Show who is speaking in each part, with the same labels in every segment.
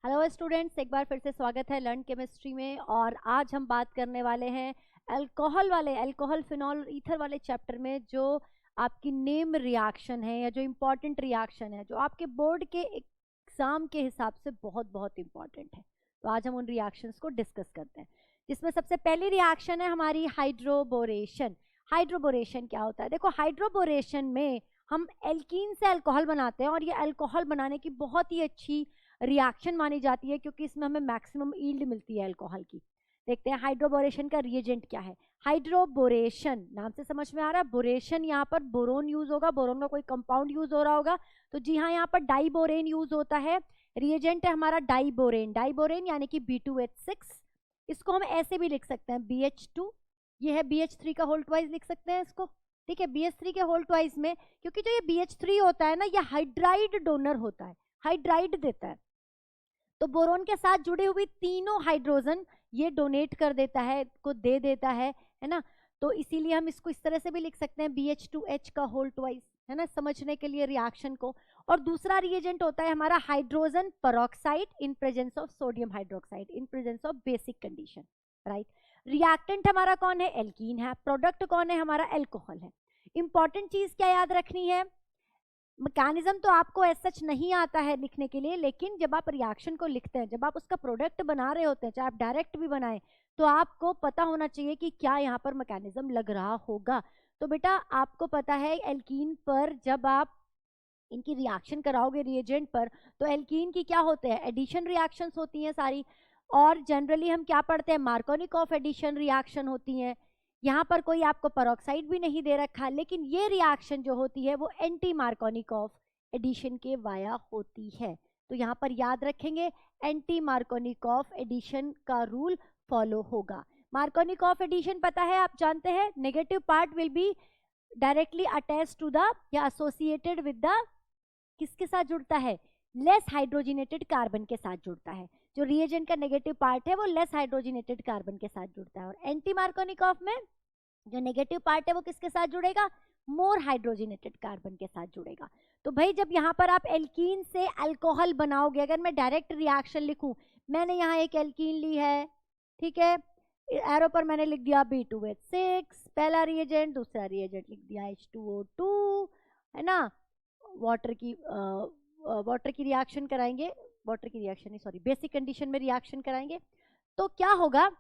Speaker 1: Hello students, एक बार फिर से स्वागत है लर्न केमिस्ट्री में। और आज हम बात करने वाले हैं अल्कोहल फिनॉल ईथर वाले चैप्टर में, जो आपकी नेम रिएक्शन है या जो इम्पोर्टेंट रिएक्शन है, जो आपके बोर्ड के एग्जाम के हिसाब से बहुत बहुत इंपॉर्टेंट है। तो आज हम उन रिएक्शंस को डिस्कस करते हैं, जिसमें सबसे पहली रिएक्शन है हमारी हाइड्रोबोरेशन। हाइड्रोबोरेशन क्या होता है? देखो, हाइड्रोबोरेशन में हम एल्कीन से अल्कोहल बनाते हैं और ये अल्कोहल बनाने की बहुत ही अच्छी रिएक्शन मानी जाती है, क्योंकि इसमें हमें मैक्सिमम यील्ड मिलती है अल्कोहल की। देखते हैं हाइड्रोबोरेशन का रिएजेंट क्या है। हाइड्रोबोरेशन नाम से समझ में आ रहा है, बोरेशन यहाँ पर बोरोन यूज होगा, बोरोन का कोई कंपाउंड यूज हो रहा होगा। तो जी हाँ, यहाँ पर डाइबोरेन यूज होता है। रिएजेंट है हमारा डाइबोरेन। डाइबोरेन यानी कि B2H6। इसको हम ऐसे भी लिख सकते हैं BH2। ये है BH3 का होल ट्वाइस लिख सकते हैं इसको, ठीक है। BH3 के होल ट्वाइस में, क्योंकि जो ये BH3 होता है ना, ये हाइड्राइड डोनर होता है, हाइड्राइड देता है। तो बोरोन के साथ जुड़ी हुई तीनों हाइड्रोजन ये डोनेट कर देता है, को दे देता है ना। तो इसीलिए हम इसको इस तरह से भी लिख सकते हैं BH2H का होल ट्वाइस, है ना, समझने के लिए रिएक्शन को। और दूसरा रिएजेंट होता है हमारा hydrogen peroxide in presence of sodium hydroxide in presence of basic condition, right. Reactant हमारा कौन है? एल्कीन है। प्रोडक्ट कौन है हमारा? एल्कोहल है। इंपॉर्टेंट चीज क्या याद रखनी है? मैकेनिज्म तो आपको ऐसा सच नहीं आता है लिखने के लिए, लेकिन जब आप रिएक्शन को लिखते हैं, जब आप उसका प्रोडक्ट बना रहे होते हैं, चाहे आप डायरेक्ट भी बनाएं, तो आपको पता होना चाहिए कि क्या यहाँ पर मैकेनिज्म लग रहा होगा। तो बेटा आपको पता है एल्कीन पर जब आप इनकी रिएक्शन कराओगे रिएजेंट पर, तो एल्कीन की क्या होते हैं? एडिशन रिएक्शंस होती हैं सारी। और जनरली हम क्या पढ़ते हैं? मार्कोनिकॉफ एडिशन रिएक्शन होती हैं। यहाँ पर कोई आपको पेरोक्साइड भी नहीं दे रखा, लेकिन ये रिएक्शन जो होती है वो एंटी मार्कोनिकॉफ एडिशन के वाया होती है। तो यहाँ पर याद रखेंगे, एंटी मार्कोनिकॉफ एडिशन का रूल फॉलो होगा। मार्कोनिकॉफ एडिशन पता है, आप जानते हैं, negative part will be directly attach to the या एसोसिएटेड विद द, किसके साथ जुड़ता है? लेस हाइड्रोजिनेटेड कार्बन के साथ जुड़ता है। जो रिएजेंट का नेगेटिव पार्ट है वो लेस हाइड्रोजिनेटेड कार्बन के साथ जुड़ता है। और एंटी मार्कोनिकॉफ में जो नेगेटिव पार्ट है वो किसके साथ जुड़ेगा? मोर हाइड्रोजिनेटेड कार्बन के साथ जुड़ेगा। तो भाई जब यहाँ पर आप एल्कीन से अल्कोहल बनाओगे, अगर मैं डायरेक्ट रिएक्शन लिखूं, मैंने यहाँ एक एल्कीन ली है, ठीक है, एरो पर मैंने लिख दिया B2H6 पहला रिएजेंट, दूसरा रिएजेंट लिख दिया H2O2, है ना। वाटर की रिएक्शन कराएंगे, वाटर की रिएक्शन नहीं, सॉरी, बेसिक कंडीशन में रिएक्शन कराएंगे, तो क्या होगा?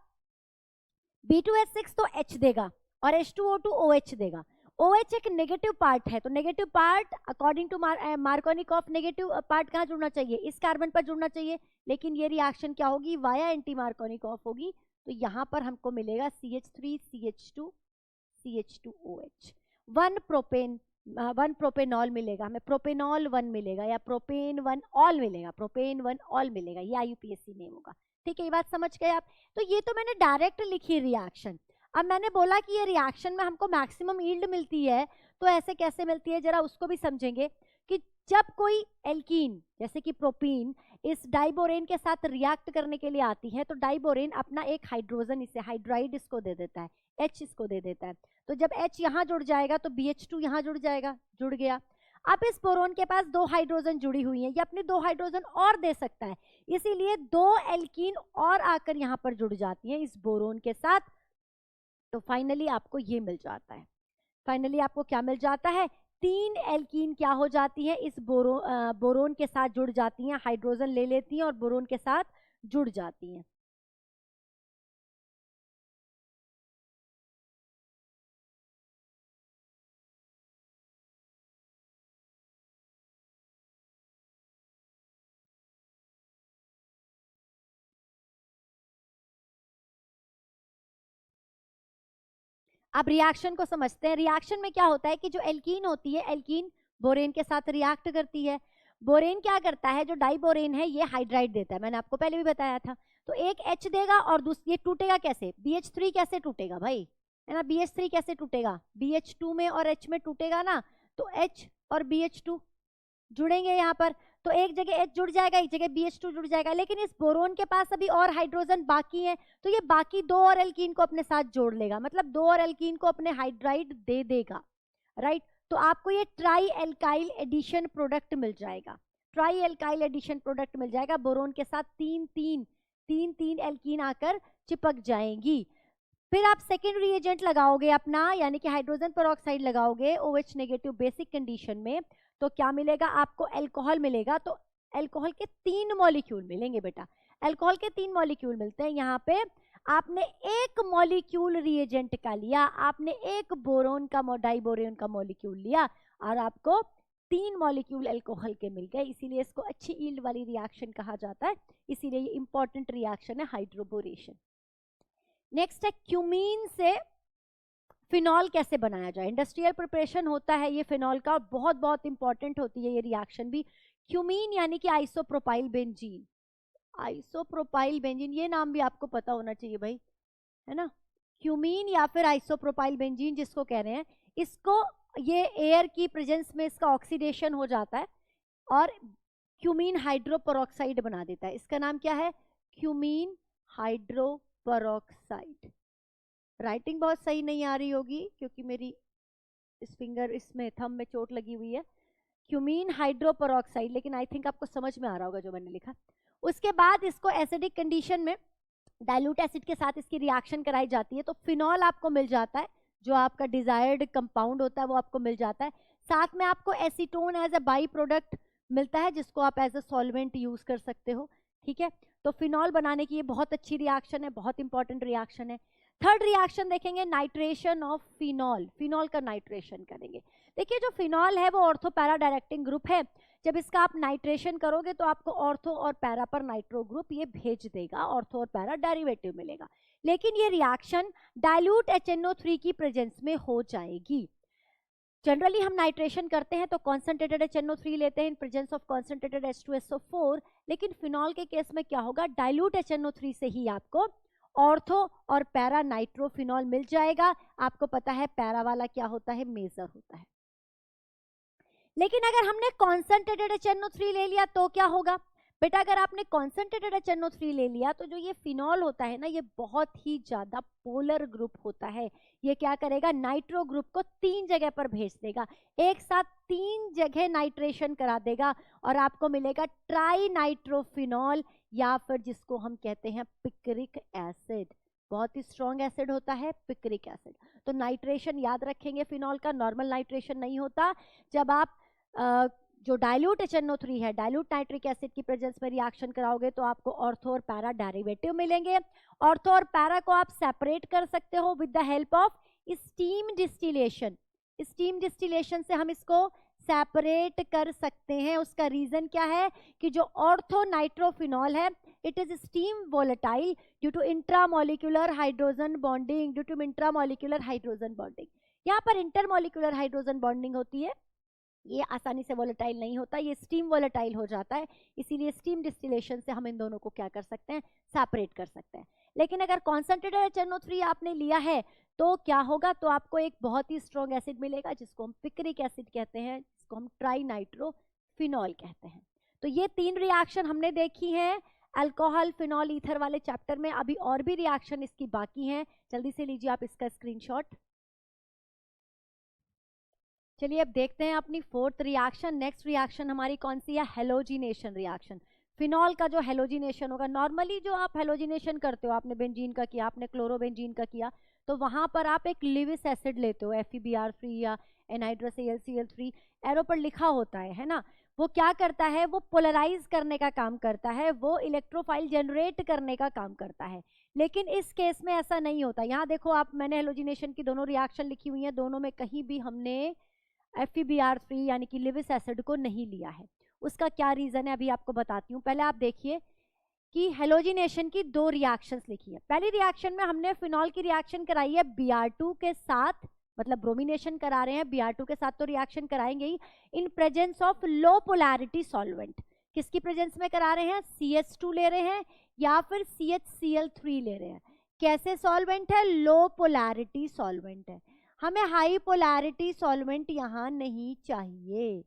Speaker 1: B2H6 तो H देगा और H2O2 OH देगा। OH एक नेगेटिव पार्ट है, तो negative part according to Markovnikov negative part कहाँ जुड़ना चाहिए? इस कार्बन पर जुड़ना चाहिए। लेकिन ये रिएक्शन क्या होगी? वाया एंटी मार्कोनिकॉफ होगी। तो यहाँ पर हमको मिलेगा CH3 CH2 CH2OH, one propanol मिलेगा हमें, प्रोपेनॉल 1 मिलेगा या प्रोपेन 1 ऑल मिलेगा, प्रोपेन 1 ऑल मिलेगा, ये IUPAC नेम होगा, ठीक है। ये बात समझ गए आप? तो ये तो मैंने डायरेक्ट लिखी रिएक्शन। अब मैंने बोला कि ये रिएक्शन में हमको मैक्सिमम यील्ड मिलती है, तो ऐसे कैसे मिलती है जरा उसको भी समझेंगे। कि जब कोई एल्कीन जैसे कि प्रोपीन इस डाइबोरेन के साथ रिएक्ट करने के लिए आती है, तो डाइबोरेन अपना एक हाइड्रोजन, इसे हाइड्राइड इसको दे देता है, H इसको दे देता है। तो जब H यहाँ जुड़ जाएगा तो BH2 यहाँ जुड़ जाएगा, जुड़ गया। अब इस बोरोन के पास 2 हाइड्रोजन जुड़ी हुई हैं, ये अपनी 2 हाइड्रोजन और दे सकता है, इसीलिए 2 एल्कीन और आकर यहाँ पर जुड़ जाती हैं इस बोरोन के साथ। तो फाइनली आपको ये मिल जाता है, फाइनली आपको क्या मिल जाता है? 3 एल्कीन क्या हो जाती हैं? इस बोरोन के साथ जुड़ जाती हैं, हाइड्रोजन ले लेती हैं और बोरोन के साथ जुड़ जाती हैं। अब रिएक्शन को समझते हैं। रिएक्शन में क्या होता है कि जो एल्कीन होती है, एल्कीन बोरेन के साथ रिएक्ट करती है। बोरेन क्या करता है? जो डाइबोरेन है ये हाइड्राइड देता है, मैंने आपको पहले भी बताया था। तो एक H देगा और ये टूटेगा कैसे? BH3 कैसे टूटेगा भाई, है ना। BH3 कैसे टूटेगा? BH2 में और H में टूटेगा ना, तो H और BH2 जुड़ेंगे यहाँ पर, तो एक जगह H जुड़ जाएगा, एक जगह BH2 जुड़ जाएगा। लेकिन इस बोरोन के पास अभी और हाइड्रोजन बाकी है, तो ये बाकी 2 और एल्कीन को अपने साथ जोड़ लेगा, मतलब 2 और एल्कीन को अपने हाइड्राइड दे देगा, राइट। तो आपको ये ट्राई एल्काइल एडिशन प्रोडक्ट मिल जाएगा। ट्राई एल्काइल एडिशन प्रोडक्ट मिल जाएगा। बोरोन के साथ तीन एल्कीन आकर चिपक जाएंगी। फिर आप सेकेंड रिएजेंट लगाओगे अपना, यानी कि हाइड्रोजन पेरोक्साइड लगाओगे OH नेगेटिव बेसिक कंडीशन में, तो क्या मिलेगा आपको? अल्कोहल मिलेगा। तो अल्कोहल के 3 मॉलिक्यूल मिलेंगे बेटा, अल्कोहल के 3 मॉलिक्यूल मिलते हैं। यहाँ पे आपने एक मॉलिक्यूल रिएजेंट का लिया, आपने एक बोरोन का डाइबोरेन का मॉलिक्यूल लिया और आपको 3 मॉलिक्यूल अल्कोहल के मिल गए, इसीलिए इसको अच्छी यील्ड वाली रिएक्शन कहा जाता है, इसीलिए ये इंपॉर्टेंट रिएक्शन है हाइड्रोबोरेशन। नेक्स्ट है क्यूमीन से फिनॉल कैसे बनाया जाए। इंडस्ट्रियल प्रिपरेशन होता है ये फिनॉल का, बहुत बहुत इंपॉर्टेंट होती है ये रिएक्शन भी। क्यूमीन यानी कि आइसोप्रोपाइल बेंजीन, आइसोप्रोपाइल बेंजीन ये नाम भी आपको पता होना चाहिए भाई, है ना। क्यूमीन या फिर आइसोप्रोपाइल बेंजीन जिसको कह रहे हैं, इसको ये एयर की प्रेजेंस में इसका ऑक्सीडेशन हो जाता है और क्यूमीन हाइड्रोपेरोक्साइड बना देता है। इसका नाम क्या है? Cumene hydroperoxide. राइटिंग बहुत सही नहीं आ रही होगी क्योंकि मेरी इस फिंगर इसमें थंब में चोट लगी हुई है। क्यूमीन हाइड्रोपेरोक्साइड, लेकिन आई थिंक आपको समझ में आ रहा होगा जो मैंने लिखा। उसके बाद इसको एसिडिक कंडीशन में डाइल्यूट एसिड के साथ इसकी रिएक्शन कराई जाती है, तो फिनॉल आपको मिल जाता है, जो आपका डिजायर्ड कंपाउंड होता है वो आपको मिल जाता है। साथ में आपको acetone as a by product मिलता है जिसको आप एज अ सॉल्वेंट यूज कर सकते हो, ठीक है। तो फिनॉल बनाने की ये बहुत अच्छी रिएक्शन है, बहुत इंपॉर्टेंट रिएक्शन है। थर्ड रिएक्शन देखेंगे नाइट्रेशन ऑफ फिनॉल, फिनॉल का नाइट्रेशन करेंगे। देखिए जो फिनॉल है वो ऑर्थो पैरा डायरेक्टिंग ग्रुप है, जब इसका आप नाइट्रेशन करोगे तो आपको ऑर्थो और पैरा पर नाइट्रो ग्रुप ये भेज देगा, ऑर्थो और पैरा डेरिवेटिव मिलेगा। लेकिन ये रिएक्शन डाइल्यूट HNO3 की प्रेजेंस में हो जाएगी। जनरली हम नाइट्रेशन करते हैं तो कॉन्सेंट्रेटेड HNO3 लेते हैं इन प्रेजेंस ऑफ कॉन्सेंट्रेटेड H2SO4, लेकिन फिनॉल के केस में क्या होगा? डाइल्यूट HNO3 से ही आपको ऑर्थो और पैरा नाइट्रोफिनॉल मिल जाएगा। आपको पता है पैरा वाला क्या होता है? मेजर होता है। लेकिन अगर हमने कॉन्सेंट्रेटेड HNO3 ले लिया तो क्या होगा बेटा? अगर आपने कॉन्सेंट्रेटेड HNO3 ले लिया तो जो ये फिनॉल होता है ना, ये बहुत ही ज्यादा पोलर ग्रुप होता है। ये क्या करेगा? नाइट्रो ग्रुप को 3 जगह पर भेज देगा, एक साथ 3 जगह नाइट्रेशन करा देगा और आपको मिलेगा ट्राई नाइट्रोफिनॉल, या फिर जिसको हम कहते हैं पिक्रिक एसिड। बहुत ही स्ट्रॉन्ग एसिड होता है पिक्रिक एसिड। तो नाइट्रेशन याद रखेंगे फिनॉल का, नॉर्मल नाइट्रेशन नहीं होता। जब आप जो डाइल्यूट HNO3 है, डाइल्यूट नाइट्रिक एसिड की प्रेजेंस में रिएक्शन कराओगे तो आपको ऑर्थो और पैरा डेरिवेटिव मिलेंगे। ऑर्थो और पैरा को आप सेपरेट कर सकते हो with the help of steam distillation. Steam distillation से हम इसको सेपरेट कर सकते हैं। उसका रीजन क्या है कि जो ऑर्थो नाइट्रोफिनॉल है, it is steam volatile due to intramolecular hydrogen bonding, due to intramolecular hydrogen bonding. यहाँ पर इंटरमोलिकुलर हाइड्रोजन बॉन्डिंग होती है, ये आसानी से वोलेटाइल नहीं होता, ये स्टीम वोलेटाइल हो जाता है। इसीलिए स्टीम डिस्टिलेशन से हम इन दोनों को क्या कर सकते हैं? सेपरेट कर सकते हैं। लेकिन अगर कॉन्सेंट्रेटेड HNO3 आपने लिया है तो क्या होगा? तो आपको एक बहुत ही स्ट्रॉन्ग एसिड मिलेगा जिसको हम पिक्रिक एसिड कहते हैं, जिसको हम ट्राई नाइट्रोफिनॉल कहते हैं। तो ये 3 रिएक्शन हमने देखी हैं अल्कोहल फिनॉल ईथर वाले चैप्टर में। अभी और भी रिएक्शन इसकी बाकी हैं, जल्दी से लीजिए आप इसका स्क्रीनशॉट। चलिए अब देखते हैं अपनी 4th रिएक्शन। नेक्स्ट रिएक्शन हमारी कौन सी है? Halogenation reaction. फिनॉल का जो हेलोजिनेशन होगा, नॉर्मली जो आप हेलोजिनेशन करते हो, आपने बेंजीन का किया, आपने क्लोरोबेंजीन का किया, तो वहां पर आप एक लिविस एसिड लेते हो, FeBr3 या एनहाइड्रस AlCl3 एरो पर लिखा होता है ना। वो क्या करता है? वो पोलराइज करने का काम करता है, वो इलेक्ट्रोफाइल जनरेट करने का काम करता है। लेकिन इस केस में ऐसा नहीं होता। यहाँ देखो आप, मैंने हेलोजिनेशन की दोनों रिएक्शन लिखी हुई है, दोनों में कहीं भी हमने FeBr3 यानी कि लिविस एसिड को नहीं लिया है। उसका क्या रीजन है अभी आपको बताती हूँ। पहले आप देखिए कि हेलोजिनेशन की 2 रिएक्शंस लिखी है। पहली रिएक्शन में हमने फिनॉल की रिएक्शन कराई है Br2 के साथ, मतलब ब्रोमिनेशन करा रहे हैं Br2 के साथ, तो रिएक्शन कराएंगे ही in presence of low polarity solvent. किसकी प्रेजेंस में करा रहे हैं? CH2 ले रहे हैं या फिर CHCl3 ले रहे हैं। कैसे सॉल्वेंट है? लो पोलैरिटी सॉल्वेंट है। हमें हाई पोलैरिटी सॉल्वेंट यहाँ नहीं चाहिए,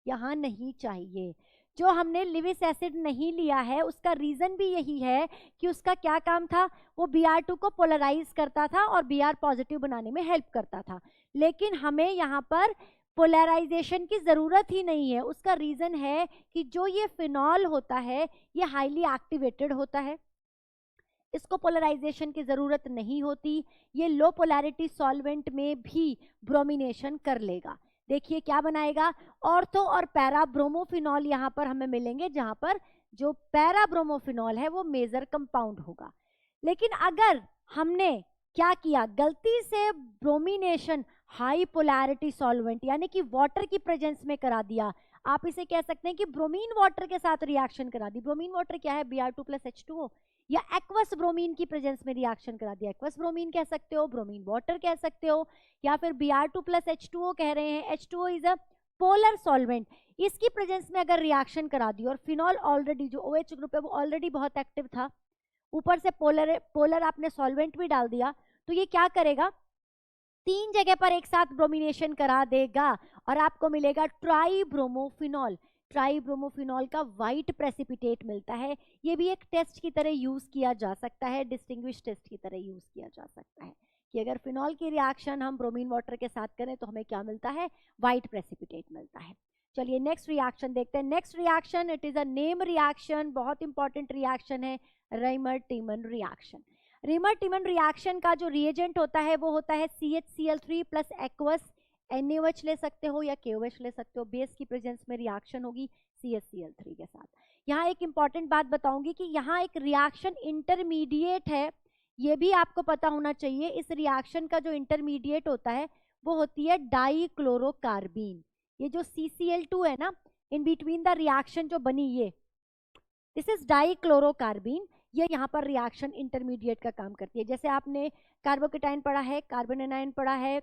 Speaker 1: यहाँ नहीं चाहिए। जो हमने लिविस एसिड नहीं लिया है उसका रीजन भी यही है कि उसका क्या काम था? वो Br2 को पोलराइज करता था और Br पॉजिटिव बनाने में हेल्प करता था। लेकिन हमें यहाँ पर पोलराइजेशन की जरूरत ही नहीं है। उसका रीजन है कि जो ये फिनॉल होता है ये हाईली एक्टिवेटेड होता है, इसको पोलराइजेशन की जरूरत नहीं होती, ये लो पोलैरिटी सॉल्वेंट में भी ब्रोमिनेशन कर लेगा। देखिए क्या बनाएगा, ऑर्थो और पैरा ब्रोमोफिनॉल यहाँ पर हमें मिलेंगे, जहां पर जो पैरा ब्रोमोफिनॉल है वो मेजर कंपाउंड होगा। लेकिन अगर हमने क्या किया, गलती से ब्रोमिनेशन हाई पोलैरिटी सॉल्वेंट यानी कि वाटर की प्रेजेंस में करा दिया, आप इसे कह सकते हैं कि ब्रोमीन वाटर के साथ रिएक्शन करा दी। ब्रोमीन वाटर क्या है, Br2+H2O, या एक्वस ब्रोमीन की प्रेजेंस में रिएक्शन करा दिया, एक्वस ब्रोमीन कह सकते हो, ब्रोमीन वाटर कह सकते हो, या फिर Br2+H2O कह रहे हैं। H2O is a polar solvent, इसकी प्रेजेंस में अगर रिएक्शन करा दी और फिनॉल ऑलरेडी जो OH ग्रुप है वो ऑलरेडी बहुत एक्टिव था, ऊपर से पोलर आपने सॉल्वेंट भी डाल दिया, तो ये क्या करेगा, 3 जगह पर एक साथ ब्रोमिनेशन करा देगा और आपको मिलेगा ट्राइब्रोमोफिनॉल। ट्राइब्रोमोफिनॉल का वाइट प्रेसिपिटेट मिलता है। ये भी एक टेस्ट की तरह यूज किया जा सकता है, डिस्टिंग्विश टेस्ट की तरह यूज किया जा सकता है कि अगर फिनॉल की रिएक्शन हम ब्रोमीन वाटर के साथ करें तो हमें क्या मिलता है, वाइट प्रेसिपिटेट मिलता है। चलिए नेक्स्ट रिएक्शन देखते हैं। Next reaction, it is a name reaction, बहुत इंपॉर्टेंट रिएक्शन है, राइमर-टीमन रिएक्शन। राइमर-टीमन रिएक्शन का जो रिएजेंट होता है वो होता है CH प्लस एक्वस NaOH ले सकते हो या KOH ले सकते हो। बेस की प्रेजेंस में रिएक्शन होगी CH के साथ। यहाँ एक इंपॉर्टेंट बात बताऊंगी कि यहाँ एक रिएक्शन इंटरमीडिएट है, ये भी आपको पता होना चाहिए। इस रिएक्शन का जो इंटरमीडिएट होता है वो होती है डाइक्लोरोकार्बीन। ये जो CCl2 है ना, इन बिटवीन द रिएक्शन जो बनी ये, दिस इज डाइक्लोरोकार्बीन, ये यहाँ पर रिएक्शन इंटरमीडिएट का काम करती है। जैसे आपने कार्बोकेटाइन पढ़ा है, कार्बन एनायन पढ़ा है,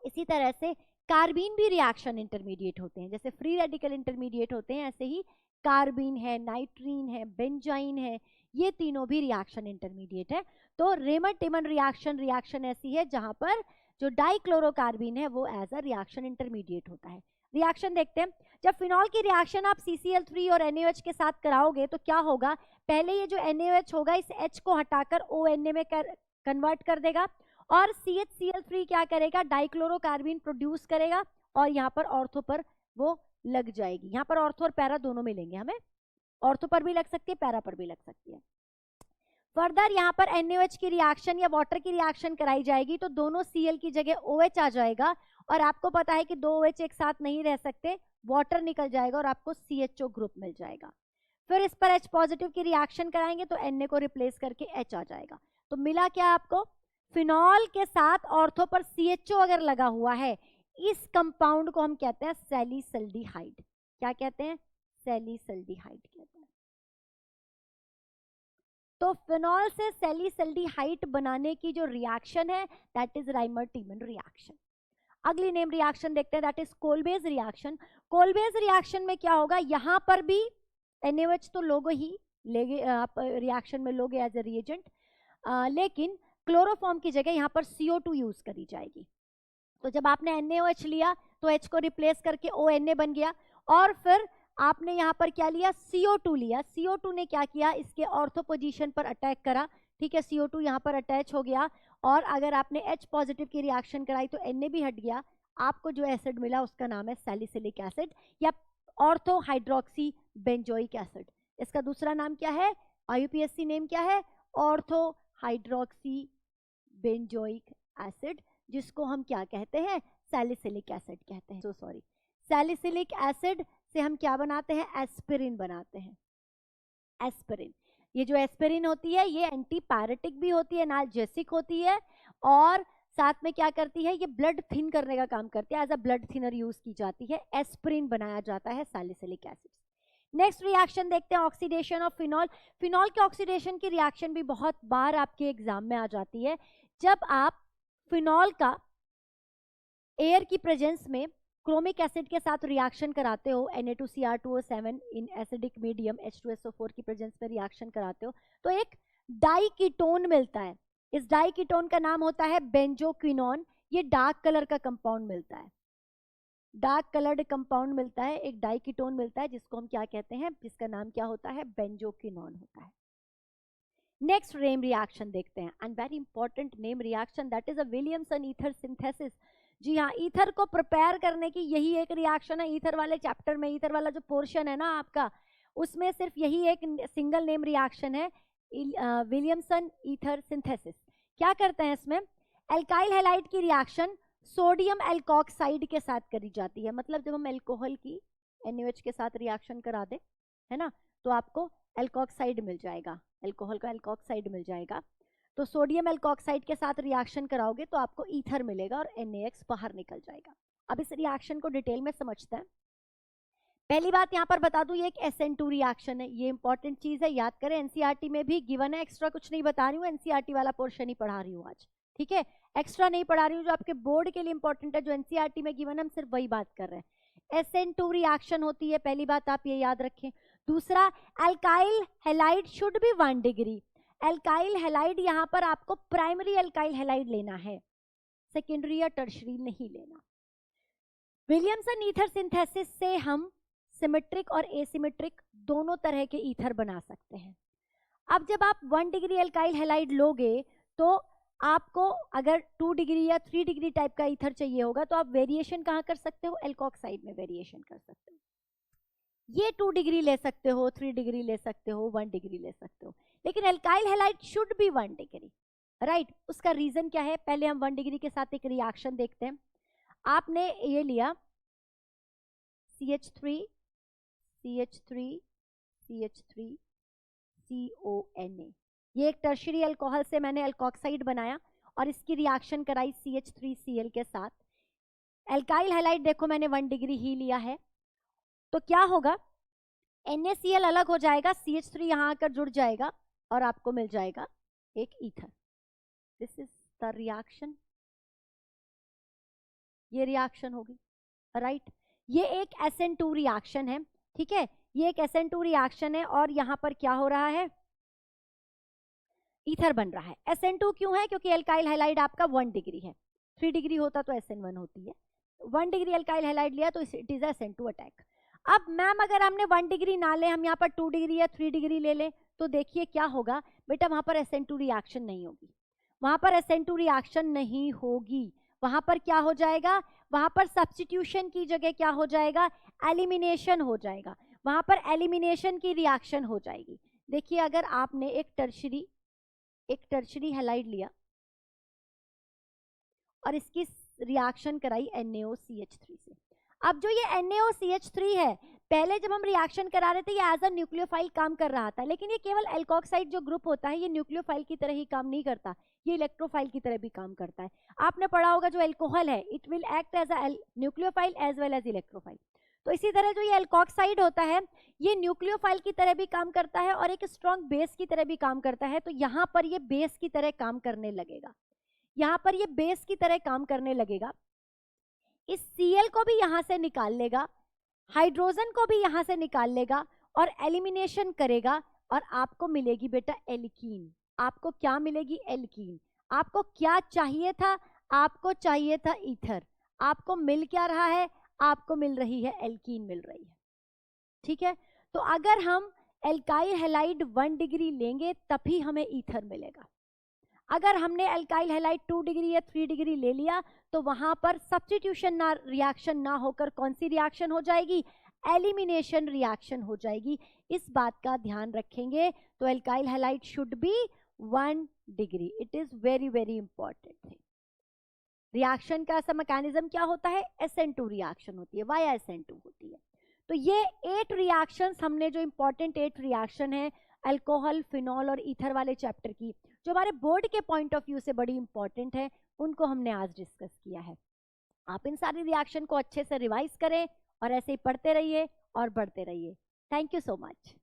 Speaker 1: इसी तरह से कार्बीन भी रिएक्शन इंटरमीडिएट होते हैं। जैसे फ्री रेडिकल इंटरमीडिएट होते हैं, ऐसे ही कार्बीन है, नाइट्रीन है, बेंजाइन है, ये तीनों भी रिएक्शन इंटरमीडिएट है। तो राइमर-टीमन रिएक्शन ऐसी है जहां पर जो डाइक्लोरोकार्बीन है वो एज अ रिएक्शन इंटरमीडिएट होता है। रिएक्शन देखते हैं। जब फिनॉल की रिएक्शन आप CCl3 और NaOH के साथ कराओगे तो क्या होगा, पहले ये जो NaOH होगा इस H को हटाकर ONa में कन्वर्ट कर देगा और CHCl3 क्या करेगा, डाइक्लोरोकार्बीन प्रोड्यूस करेगा और यहाँ पर ऑर्थो पर वो लग जाएगी। यहाँ पर ऑर्थो और पैरा दोनों मिलेंगे, हमें ऑर्थो पर भी लग सकती है, पैरा पर भी लग सकती है। फर्दर यहाँ पर NaOH की रिएक्शन या वाटर की रिएक्शन कराई जाएगी तो दोनों Cl की जगह OH आ जाएगा और आपको पता है कि दो OH एक साथ नहीं रह सकते, वाटर निकल जाएगा और आपको CHO ग्रुप मिल जाएगा। फिर इस पर H पॉजिटिव की रिएक्शन कराएंगे तो Na को रिप्लेस करके H आ जाएगा। तो मिला क्या आपको, फिनॉल के साथ ऑर्थो पर CHO अगर लगा हुआ है, इस कंपाउंड को हम कहते हैं सैलिसल्डिहाइड। क्या कहते हैं, सैलिसल्डिहाइड कहते हैं। तो फिनॉल से सैलिसल्डिहाइड बनाने की जो रिएक्शन है दैट इज राइमर-टीमन रिएक्शन। अगली नेम रिएक्शन देखते हैं, दैट इज कोलबेज रिएक्शन। कोलबेज रिएक्शन में क्या होगा, यहां पर भी NaOH तो लोगे ही, लेगे आप रिएक्शन में लोगे एज ए रिएजेंट, लेकिन क्लोरोफॉर्म की जगह यहाँ पर CO2 यूज करी जाएगी। तो जब आपने NaOH लिया तो H को रिप्लेस करके ONa बन गया और फिर आपने यहाँ पर क्या लिया, CO2 लिया। CO2 ने क्या किया, इसके ऑर्थो पोजीशन पर अटैक करा, ठीक है, CO2 यहाँ पर अटैच हो गया और अगर आपने H पॉजिटिव की रिएक्शन कराई तो Na भी हट गया। आपको जो एसिड मिला उसका नाम है सैलिसिलिक एसिड या ऑर्थो हाइड्रोक्सी बेंजोइक एसिड। इसका दूसरा नाम क्या है, IUPAC नेम क्या है, ऑर्थो हाइड्रोक्सी बेंजोइक एसिड, जिसको हम क्या कहते हैं, सैलिसिलिक एसिड कहते हैं। सॉरी, सैलिसिलिक एसिड से हम क्या बनाते हैं, एस्पिरिन बनाते हैं। एस्पिरिन, ये जो एस्पिरिन होती है ये एंटीपायरेटिक भी होती है, एनाल्जेसिक होती है और साथ में क्या करती है, ये ब्लड थिन करने का काम करती है, as a blood thinner use की जाती है। एस्पिरिन बनाया जाता है सैलिसिलिक एसिड। नेक्स्ट रिएक्शन देखते हैं, ऑक्सीडेशन ऑफ फिनॉल। फिनॉल के ऑक्सीडेशन की रिएक्शन भी बहुत बार आपके एग्जाम में आ जाती है। जब आप फिनॉल का एयर की प्रेजेंस में क्रोमिक एसिड के साथ रिएक्शन कराते हो, Na2Cr2O7 in acidic medium H2SO4 की प्रेजेंस में रिएक्शन कराते हो तो एक डाइकीटोन मिलता है। इस डाइकीटोन का नाम होता है बेंजोक्विनोन। ये डार्क कलर का कंपाउंड मिलता है, डार्क कलर्ड कंपाउंड मिलता है, एक डाइकीटोन मिलता है जिसको हम क्या कहते हैं, जिसका नाम क्या होता है, बेंजोक्विनोन होता है। नेक्स्ट नेम रिएक्शन देखते हैं, and very important name reaction, that is a Williamson ether synthesis. जी हाँ, ईथर को प्रिपेयर करने की यही एक रिएक्शन है। ईथर वाले चैप्टर में, ईथर वाला जो पोर्शन है ना आपका, उसमें सिर्फ यही एक सिंगल नेम रिएक्शन है, विलियमसन ईथर सिंथेसिस। क्या करते हैं इसमें, एल्काइल हैलाइड की रिएक्शन सोडियम एल्कोक्साइड के साथ करी जाती है। मतलब जब हम एल्कोहल की NaOH के साथ रिएक्शन करा दे, है ना, तो आपको एल्कोक्साइड मिल जाएगा, एल्कोहल का एल्कोक्साइड मिल जाएगा। तो सोडियम एल्कोक्साइड के साथ रिएक्शन कराओगे तो आपको ईथर मिलेगा और NaX बाहर निकल जाएगा। अब इस रिएक्शन को डिटेल में समझते हैं। पहली बात यहाँ पर बता दूं, ये एक SN2 रिएक्शन है, ये इंपॉर्टेंट चीज है, याद करें। एनसीईआरटी में भी गिवन है, एक्स्ट्रा कुछ नहीं बता रही हूँ, एनसीईआरटी वाला पोर्शन ही पढ़ा रही हूँ आज, ठीक है। एक्स्ट्रा नहीं पढ़ा रही हूँ, जो आपके बोर्ड के लिए इंपॉर्टेंट है, जो एनसीईआरटी में गिवन है, हम सिर्फ वही बात कर रहे हैं। SN2 रिएक्शन होती है, पहली बात आप ये याद रखें। दूसरा, alkyl halide should be 1 degree. Alkyl halide यहाँ पर आपको प्राइमरी एल्काइल हैलाइड लेना है, सेकेंडरी या टर्शरी नहीं लेना। विलियमसन ईथर सिंथेसिस से हम सिमेट्रिक और एसिमेट्रिक दोनों तरह के ईथर बना सकते हैं। अब जब आप 1 डिग्री एल्काइल हैलाइड लोगे तो आपको अगर 2 डिग्री या 3 डिग्री टाइप का ईथर चाहिए होगा तो आप वेरिएशन कहाँ कर सकते हो, एल्कोक्साइड में वेरिएशन कर सकते हो। ये 2 डिग्री ले सकते हो, 3 डिग्री ले सकते हो, 1 डिग्री ले सकते हो, लेकिन alkyl halide should be 1 degree, right. उसका रीजन क्या है, पहले हम 1 डिग्री के साथ एक रिएक्शन देखते हैं। आपने ये लिया CH3 CH3 CH3 CONA, ये एक टर्शियरी अल्कोहल से मैंने एल्कोक्साइड बनाया और इसकी रिएक्शन कराई CH3Cl के साथ। एल्काइल हैलाइड देखो मैंने 1 डिग्री ही लिया है, तो क्या होगा, NaCl अलग हो जाएगा, CH3 यहां आकर जुड़ जाएगा और आपको मिल जाएगा एक ether. This is the reaction, ये रिएक्शन होगी, राइट। ये एक SN2 रिएक्शन है, ठीक है, ये एक SN2 रिएक्शन है और यहां पर क्या हो रहा है, ईथर बन रहा है। SN2 क्यों है, क्योंकि एल्काइल हैलाइड आपका 1 डिग्री है, 3 डिग्री होता तो SN1 होती है, 1 डिग्री एल्काइल हैलाइड लिया तो इट इज SN2 अटैक। अब मैम अगर हमने 1 डिग्री ना ले, हम यहाँ पर 2 डिग्री या 3 डिग्री ले लें, तो देखिए क्या होगा बेटा, वहां पर SN2 रिएक्शन नहीं होगी, वहां पर SN2 रिएक्शन नहीं होगी, वहां पर क्या हो जाएगा, वहां पर सब्स्टिट्यूशन की जगह क्या हो जाएगा, एलिमिनेशन हो जाएगा, वहां पर एलिमिनेशन की रिएक्शन हो जाएगी। देखिए अगर आपने एक टर्शरी हैलाइड लिया और इसकी रिएक्शन कराई NaOCH3 से, अब जो ये NaOCH3 है, पहले जब हम रिएक्शन करा रहे थे ये एज अ न्यूक्लियोफाइल काम कर रहा था, लेकिन ये केवल एल्कोक्साइड जो ग्रुप होता है ये न्यूक्लियोफाइल की तरह ही काम नहीं करता, ये इलेक्ट्रोफाइल की तरह भी काम करता है। आपने पढ़ा होगा जो एल्कोहल है it will act as a nucleophile as well as electrophile, तो इसी तरह जो ये एल्कोक्साइड होता है ये न्यूक्लियोफाइल की तरह भी काम करता है और एक स्ट्रॉन्ग बेस की तरह भी काम करता है। तो यहाँ पर ये बेस की तरह काम करने लगेगा, यहाँ पर ये बेस की तरह काम करने लगेगा, इस Cl को भी यहां से निकाल लेगा, हाइड्रोजन को भी यहां से निकाल लेगा और एलिमिनेशन करेगा और आपको मिलेगी बेटा एल्कीन। आपको क्या मिलेगी, एल्कीन। आपको क्या चाहिए था, आपको चाहिए था ईथर, आपको मिल क्या रहा है, आपको मिल रही है एल्कीन मिल रही है, ठीक है। तो अगर हम एल्काइल हैलाइड 1 डिग्री लेंगे तभी हमें ईथर मिलेगा। अगर हमने एल्काइल हैलाइड 2 डिग्री या 3 डिग्री ले लिया तो वहां पर सब्स्टिट्यूशन ना रिएक्शन ना होकर कौन सी रिएक्शन हो जाएगी, एलिमिनेशन रिएक्शन हो जाएगी। इस बात का ध्यान रखेंगे। तो alkyl halide should be 1 degree, it is very very important thing. Reaction का ऐसा मैकेनिज्म क्या होता है, SN2 रिएक्शन होती है, वाया SN2 होती है। तो ये 8 रिएक्शंस हमने जो इंपॉर्टेंट 8 रिएक्शन है अल्कोहल, फिनॉल और ईथर वाले चैप्टर की, जो हमारे बोर्ड के पॉइंट ऑफ व्यू से बड़ी इंपॉर्टेंट है, उनको हमने आज डिस्कस किया है। आप इन सारी रिएक्शन को अच्छे से रिवाइज करें और ऐसे ही पढ़ते रहिए और बढ़ते रहिए। Thank you so much.